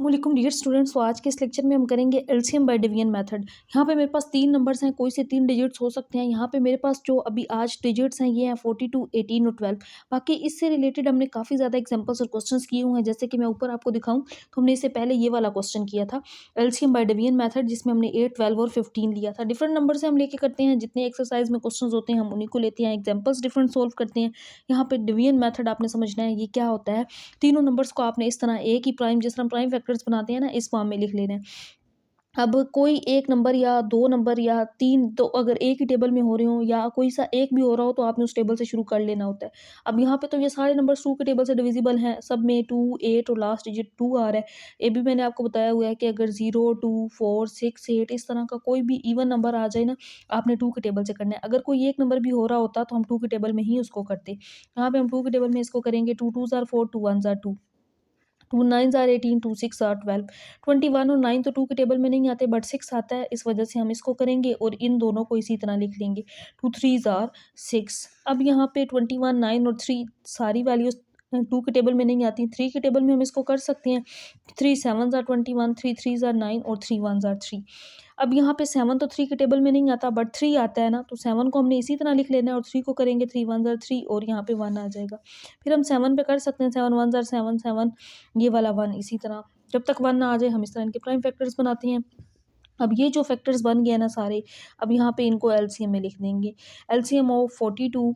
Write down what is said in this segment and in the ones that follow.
अस्सलामुअलैकुम dear students. तो आज के इस लेक्चर में हम करेंगे एलसीएम बाय डिवीजन मेथड। यहाँ पे मेरे पास तीन नंबर्स हैं, कोई से तीन डिजिट्स हो सकते हैं। यहाँ पे मेरे पास जो अभी आज डिजिट्स हैं ये हैं 42, 18 और 12। बाकी इससे रिलेटेड हमने काफ़ी ज़्यादा एग्जांपल्स और क्वेश्चंस किए हुए हैं। जैसे कि मैं ऊपर आपको दिखाऊं तो हमने इससे पहले ये वाला क्वेश्चन किया था एलसीएम बाय डिवीजन मेथड, जिसमें हमने 8, 12 और 15 लिया था। डिफरेंट नंबर से हम लेके करते हैं, जितने एक्सरसाइज में क्वेश्चन होते हैं हम उन्हीं को लेते हैं, एग्जाम्पल्स डिफरेंट सोल्व करते हैं। यहाँ पे डिवीजन मेथड आपने समझना है ये क्या होता है। तीनों नंबर्स को आपने इस तरह एक ही प्राइम, जिस तरह प्राइम फैक्टर्स बनाते हैं ना, इस फॉर्म में लिख लेना है। अब कोई एक नंबर या दो नंबर या तीन, तो अगर एक ही टेबल में हो रहे हो या कोई सा एक भी हो रहा हो तो आपने उस टेबल से शुरू कर लेना होता है। अब यहाँ पे तो ये सारे नंबर टू के टेबल से डिविजिबल हैं, सब में 2, 8 और लास्ट डिजिट 2 आ रहा है। ये भी मैंने आपको बताया हुआ है कि अगर 0, 2, 4, 6, 8 इस तरह का कोई भी इवन नंबर आ जाए ना, आपने टू के टेबल से करना है। अगर कोई एक नंबर भी हो रहा होता तो हम टू के टेबल में ही उसको करते। यहाँ पे हम टू के टेबल में इसको करेंगे। 2 2s are 4, 2 1s are 2, 2 9s are 18, 2 6 are 12। 21 और 9 तो टू के टेबल में नहीं आते, बट 6 आता है, इस वजह से हम इसको करेंगे और इन दोनों को इसी तरह लिख लेंगे। 2 3s आर 6। अब यहाँ पे 21, 9 और 3 सारी वैल्यूज टू के टेबल में नहीं आती, थ्री के टेबल में हम इसको कर सकते हैं। 3 7s आर 21, 3 3s आर 9 और 3 1s आर 3। अब यहाँ पे 7 तो थ्री के टेबल में नहीं आता, बट 3 आता है ना, तो 7 को हमने इसी तरह लिख लेना है और 3 को करेंगे 3 1s आर 3 और यहाँ पे 1 आ जाएगा। फिर हम 7 पे कर सकते हैं, 7 1s आर 7 7, ये वाला 1 इसी तरह। जब तक 1 ना आ जाए हम इस तरह इनके प्राइम फैक्टर्स बनाते हैं। अब ये जो फैक्टर्स बन गए ना सारे, अब यहाँ पे इनको एलसीएम में लिख देंगे। LCM of 42,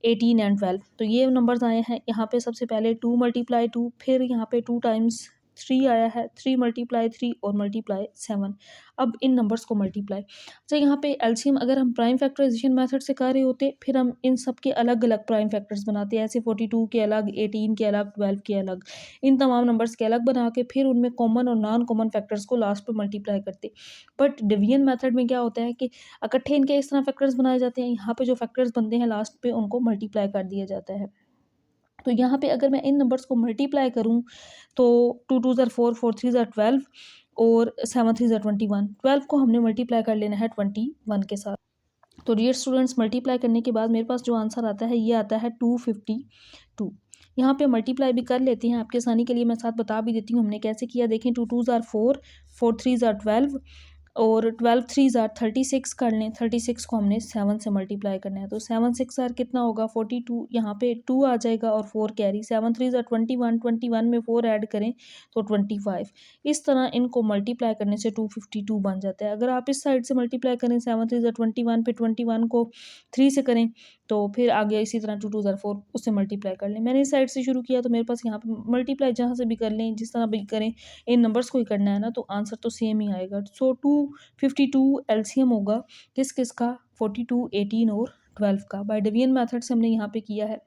18 and 12। तो ये नंबर्स आए हैं, यहाँ पे सबसे पहले 2 × 2, फिर यहाँ पे 2 टाइम्स 3 आया है, 3 × 3 और मल्टीप्लाई 7। अब इन नंबर्स को मल्टीप्लाई। अच्छा, यहाँ पे एलसीएम अगर हम प्राइम फैक्टराइजेशन मेथड से कर रहे होते, फिर हम इन सब के अलग अलग प्राइम फैक्टर्स बनाते हैं। ऐसे 42 के अलग, 18 के अलग, 12 के अलग, इन तमाम नंबर्स के अलग बना के फिर उनमें कॉमन और नॉन कॉमन फैक्टर्स को लास्ट पे मल्टीप्लाई करते। बट डिवीजन मेथड में क्या होता है कि इकट्ठे इनके इस तरह फैक्टर्स बनाए जाते हैं, यहाँ पे जो फैक्टर्स बनते हैं लास्ट पे उनको मल्टीप्लाई कर दिया जाता है। तो यहाँ पे अगर मैं इन नंबर्स को मल्टीप्लाई करूँ तो 2 2s आर 4, 4 3s आर 12 और 7 3s आर 21। 12 को हमने मल्टीप्लाई कर लेना है 21 के साथ। तो डियर स्टूडेंट्स, मल्टीप्लाई करने के बाद मेरे पास जो आंसर आता है ये आता है 252। यहाँ पे मल्टीप्लाई भी कर लेते हैं, आपके आसानी के लिए मैं साथ बता भी देती हूँ हमने कैसे किया। देखें, 2 2s आर 4, 4 3s आर 12 और 12 3s आर 36 कर लें। 36 को हमने 7 से मल्टीप्लाई करना है, तो 7 6 आर कितना होगा 42। यहाँ पे 2 आ जाएगा और 4 कैरी। 7 3s आर 21, 21 में 4 ऐड करें तो 25। इस तरह इनको मल्टीप्लाई करने से 252 बन जाता है। अगर आप इस साइड से मल्टीप्लाई करें 7 3s आर 21 पे 21 को 3 से करें तो फिर आगे इसी तरह 2 2s आर 4 उससे मल्टीप्लाई कर लें। मैंने इस साइड से शुरू किया तो मेरे पास यहाँ पे मल्टीप्लाई जहाँ से भी कर लें, जिस तरह भी करें, इन नंबर्स को ही करना है ना, तो आंसर तो सेम ही आएगा। सो 252 एलसीएम होगा किस किस का, 42, 18 और 12 का। बाय डिवीजन मेथड से हमने यहाँ पे किया है।